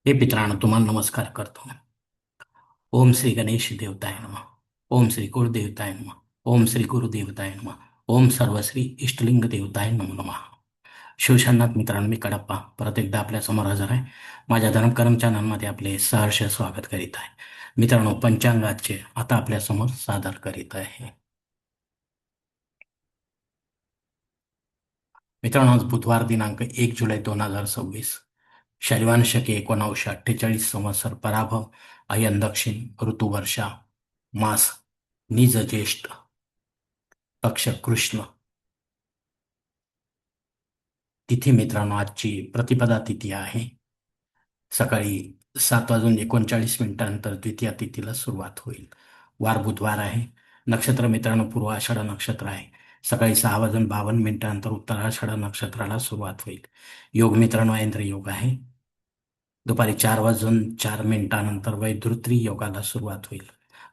हे पितरांनो तुम्हाला नमस्कार करतो. ओम श्री गणेश देवताय नमः. ओम श्री गुरुदेवताय नमः. ओम श्री गुरुदेवताय नमः. ओम सर्वश्री इष्टलिंग देवताय नमो नमः. शिवशरणात मित्रांनो, मी कडप्पा परत एकदा आपल्या समोर हजर आहे. माझ्या धर्मकरम चॅनलमध्ये आपले सहर्ष स्वागत करीत आहे. मित्रांनो, पंचांगाचे आता आपल्या समोर सादर करीत आहे. मित्रांनो, आज बुधवार दिनांक 1 जुलै 2026, शैलवान शके 1948 संवत्सर पराभव, अयन दक्षिण, ऋतुवर्षा, मास निज ज्येष्ठ, पक्ष कृष्ण. तिथी मित्रांनो, आजची प्रतिपदा तिथी आहे. सकाळी 7 वाजून 39 मिनिटांनंतर द्वितीया तिथीला सुरुवात होईल. वार बुधवार आहे. नक्षत्र मित्रांनो, पूर्व आषाढ नक्षत्र आहे. सकाळी 6 वाजून 52 मिनिटांनंतर उत्तराषाढ नक्षत्राला सुरुवात होईल. योग मित्रांनो, ऐंद्र योग आहे. दुपारी 4 वाजून 4 मिनिटांनंतर वैधृत्री योगाला सुरुवात होईल.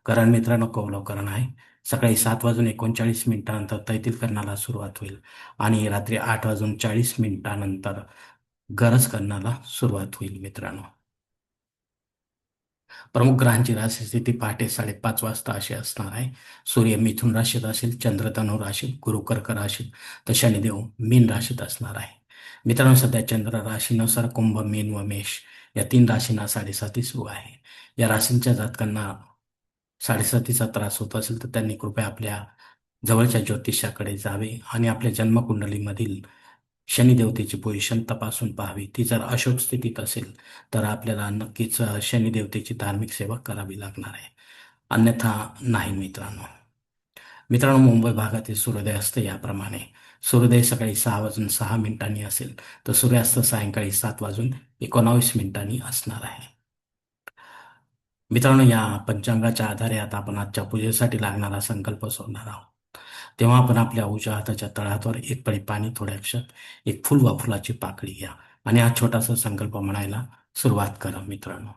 करण मित्रांनो, कौलव आहे. सकाळी 7 वाजून 39 मिनिटांनंतर तैतिल करणाला सुरुवात होईल आणि रात्री 8 वाजून 40 मिनिटांनंतर गरज करण्याला सुरुवात होईल. मित्रांनो, प्रमुख ग्रहांची राशी स्थिती पहाटे 5:30 वाजता अशी असणार आहे. सूर्य मिथुन राशीत असेल, चंद्र धनु राशीत, गुरु कर्क राशीत, तर शनिदेव मीन राशीत असणार आहे. मित्रांनो, सध्या चंद्र राशीनुसार कुंभ, मीन व मेष या 3 राशींना साडेसाती सुरू आहे. या राशींच्या जातकांना साडेसातीचा त्रास होत असेल तर त्यांनी कृपया आपल्या जवळच्या ज्योतिषाकडे जावे आणि आपल्या जन्मकुंडलीमधील शनिदेवतेची पोझिशन तपासून पाहावी. ती जर अशुभ स्थितीत असेल तर आपल्याला नक्कीच शनिदेवतेची धार्मिक सेवा करावी लागणार आहे, अन्यथा नाही. मित्रांनो, मुंबई भागातील सूर्योदय याप्रमाणे: सूर्योदय सकाळी 6 वाजून 6 मिनिटांनी असेल, तर सूर्यास्त सायंकाळी 7 वाजून 19 मिनिटांनी असणार आहे. मित्रांनो, या पंचांगाच्या आधारे आता आपण आजच्या पूजेसाठी लागणारा संकल्प सोडणार आहोत. तेव्हा आपण आपल्या उजव्या हाताच्या तळहातावर एक पळी पाणी, थोडे अक्षत, एक फुल वा फुलाची पाकळी घ्या आणि हा छोटासा संकल्प म्हणायला सुरुवात करा. मित्रांनो,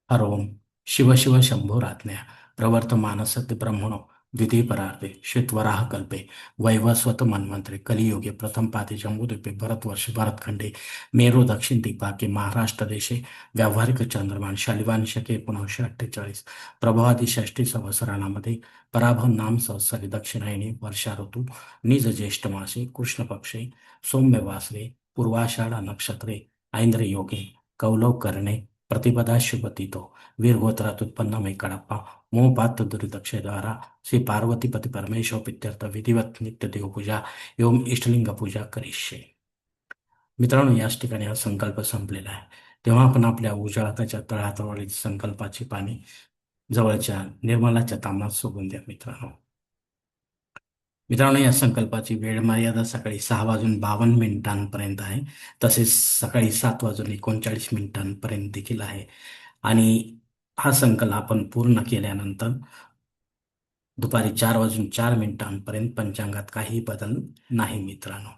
हर ओम शिव शिव शंभोराज्ञा प्रवर्तमान सत्य ब्रह्मणो द्वितीय परार्धे श्वेतवराह कल्पे वैवस्वत मन्वंतरे कलियुगे प्रथम पादे जम्बूद्वीपे भरतवर्ष भरतखंडे मेरू दक्षिण दिग्भागे महाराष्ट्र देशे व्यावहारिक चंद्रमान शालिवान शके 1948 प्रभावादी षष्टी संवत्सरामध्ये पराभव नाम संवत्सरी दक्षिणायनी वर्षा ऋतू निज ज्येष्ठ मासे कृष्ण पक्षे सौम्य वासरे पूर्वाषाढ नक्षत्रे ऐंद्र योगे कौलव करणे प्रतिपदा शुभतितो वीर गोत्रात उत्पन्न मै कडप्पा मोहपात दुरितक्षद्वारा श्री पार्वतीपती परमेश्वर प्रित्यर्थ विधिवत नित्य देवपूजा एवं इष्टलिंग पूजा करिष्ये. मित्रांनो, याच ठिकाणी हा संकल्प संपलेला आहे. तेव्हा आपण आपल्या उजव्या हाताच्या तळहातावरील संकल्पाची पाणी जवळच्या निर्मलाच्या तांब्यात सोडून द्या. मित्रांनो, या संकल्पाची वेळ मर्यादा सकाळी 6 वाजून 52 मिनिटांपर्यंत आहे. तसेच सकाळी 7 वाजून 39 मिनिटांपर्यंत देखील आहे. आणि हा संकल्प आपण पूर्ण केल्यानंतर दुपारी 4 वाजून 4 मिनिटांपर्यंत पंचांगात काही बदल नाही. मित्रांनो,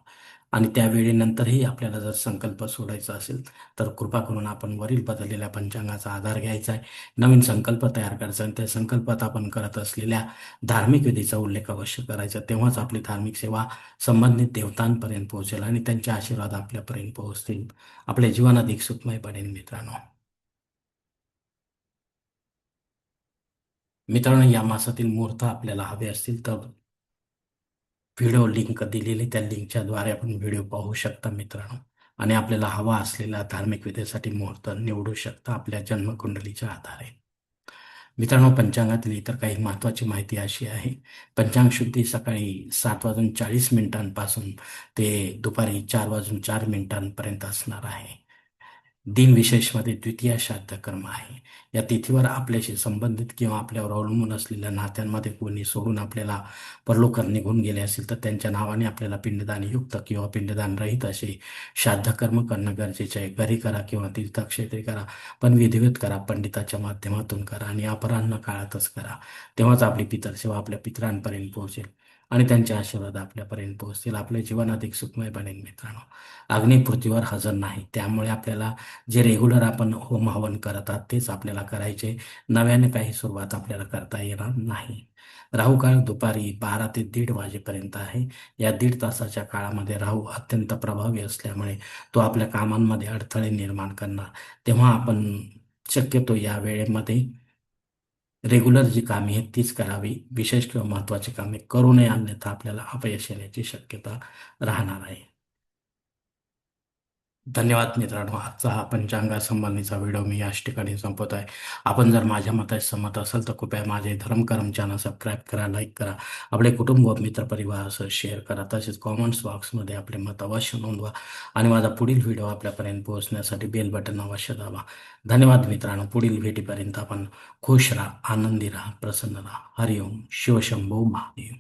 आणि त्या वेळेनंतरही आपल्याला जर संकल्प सोडायचा असेल तर कृपा करून आपण वरील बदललेल्या पंचांगाचा आधार घ्यायचा आहे, नवीन संकल्प तयार करायचा आणि त्या संकल्पात आपण करत असलेल्या धार्मिक विधीचा उल्लेख अवश्य करायचा. तेव्हाच आपली धार्मिक सेवा संबंधित देवतांपर्यंत पोहोचेल आणि त्यांचे आशीर्वाद आपल्यापर्यंत पोहोचतील. आपले जीवन अधिक सुखमय बनेल. मित्रांनो, या मासातील मुहूर्त आपल्याला हवे असतील तर व्हिडिओ लिंक दिलेली, त्या लिंकच्या द्वारे आपण व्हिडिओ पाहू शकता. मित्रांनो, आणि आपल्याला हवा असलेला धार्मिक विधेसाठी मुहूर्त निवडू शकता आपल्या जन्मकुंडलीच्या आधारे. मित्रांनो, पंचांगातील इतर काही महत्त्वाची माहिती अशी आहे: पंचांग शुद्धी सकाळी 7 वाजून 40 मिनिटांपासून ते दुपारी 4 वाजून 4 मिनिटांपर्यंत असणार आहे. दिनविशेषमध्ये द्वितीया श्राद्ध कर्म आहे. या तिथीवर आपल्याशी संबंधित किंवा आपल्यावर अवलंबून असलेल्या नात्यांमध्ये कोणी सोडून आपल्याला परलोकात निघून गेले असेल तर त्यांच्या नावाने आपल्याला पिंडदान युक्त किंवा पिंडदान रहित असे श्राद्ध कर्म करणं गरजेचे आहे. घरी करा किंवा तीर्थक्षेत्री करा, पण विधिवत करा, पंडिताच्या माध्यमातून करा आणि अपराह्न काळातच करा. तेव्हाच आपली पितरसेवा आपल्या पितरांपर्यंत पोहोचेल आणि त्यांचे आशीर्वाद आपल्यापर्यंत पोहोचतील. आपले जीवन अधिक सुखमय बनेल. मित्रांनो, अग्नी पृथ्वीवर हजर नाही, त्यामुळे आपल्याला जे रेग्युलर आपण होम हवन करतात तेच आपल्याला करायचे. नव्याने काही सुरुवात आपल्याला करता येणार नाही. राहू काळ दुपारी 12 ते 1:30 वाजेपर्यंत आहे. या 1.5 तासाच्या काळामध्ये राहू अत्यंत प्रभावी असल्यामुळे तो आपल्या कामांमध्ये अडथळे निर्माण करणार. तेव्हा आपण शक्यतो या वेळेमध्ये रेग्युलर जी कामे आहेत तीच करावी. विशेष किंवा महत्त्वाची कामे करू नये, अन्यथा आपल्याला अपयश येण्याची शक्यता राहणार आहे. धन्यवाद मित्रांनो. आजचा हा पंचांगासंबंधीचा व्हिडिओ मी याच ठिकाणी संपवत आहे. आपण जर माझ्या मताशी सहमत असाल तर कृपया माझे धर्मकरम चॅनल सबस्क्राईब करा, लाईक करा, आपले कुटुंब व मित्रपरिवारासह शेअर करा. तसेच कॉमेंट्स बॉक्समध्ये आपले मत अवश्य नोंदवा आणि माझा पुढील व्हिडिओ आपल्यापर्यंत पोहोचण्यासाठी बेल बटन अवश्य दाबा. धन्यवाद मित्रांनो. पुढील भेटीपर्यंत आपण खुश राहा, आनंदी राहा, प्रसन्न राहा. हरिओम. शिवशंभो महादेव.